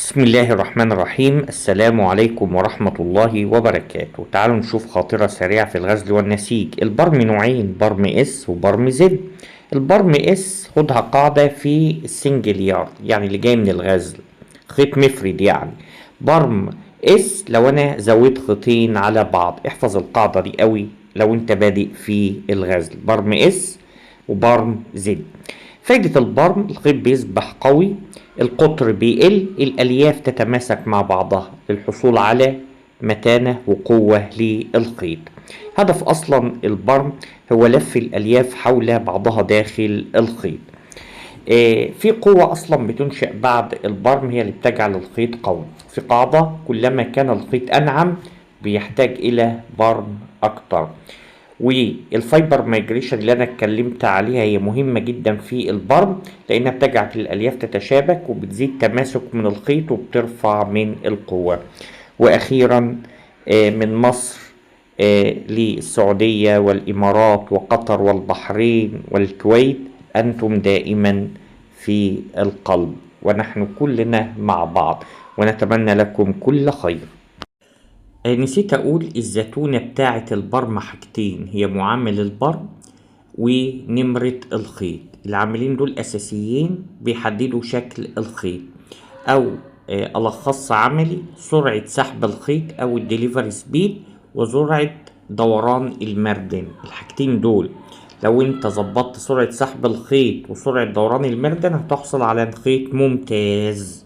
بسم الله الرحمن الرحيم. السلام عليكم ورحمة الله وبركاته. تعالوا نشوف خاطرة سريعة في الغزل والنسيج. البرم نوعين، برم اس وبرم زد. البرم اس خدها قاعدة في السنجل يارد، يعني اللي جاي من الغزل، خيط مفرد يعني. برم اس لو انا زودت خيطين على بعض. احفظ القاعدة دي قوي لو انت بادئ في الغزل. برم اس وبرم زد. فايدة البرم: الخيط بيصبح قوي، القطر بيقل، الألياف تتماسك مع بعضها للحصول على متانة وقوة للخيط. هدف أصلا البرم هو لف الألياف حول بعضها داخل الخيط. في قوة أصلا بتنشأ بعد البرم هي اللي بتجعل الخيط قوي. في قاعدة: كلما كان الخيط أنعم بيحتاج إلى برم أكتر. والفايبر مايجريشن اللي انا اتكلمت عليها هي مهمة جدا في البرم، لانها بتجعل الالياف تتشابك وبتزيد تماسك من الخيط وبترفع من القوة. واخيرا من مصر للسعودية والامارات وقطر والبحرين والكويت، انتم دائما في القلب ونحن كلنا مع بعض، ونتمنى لكم كل خير. نسيت اقول الزتونة بتاعة البرم حاجتين: هي معامل البرم ونمرة الخيط. العاملين دول اساسيين بيحددوا شكل الخيط، او الخص عملي: سرعة سحب الخيط او الدليفري سبيد، وسرعة دوران المردن. الحاجتين دول لو انت ظبطت سرعة سحب الخيط وسرعة دوران المردن هتحصل على خيط ممتاز.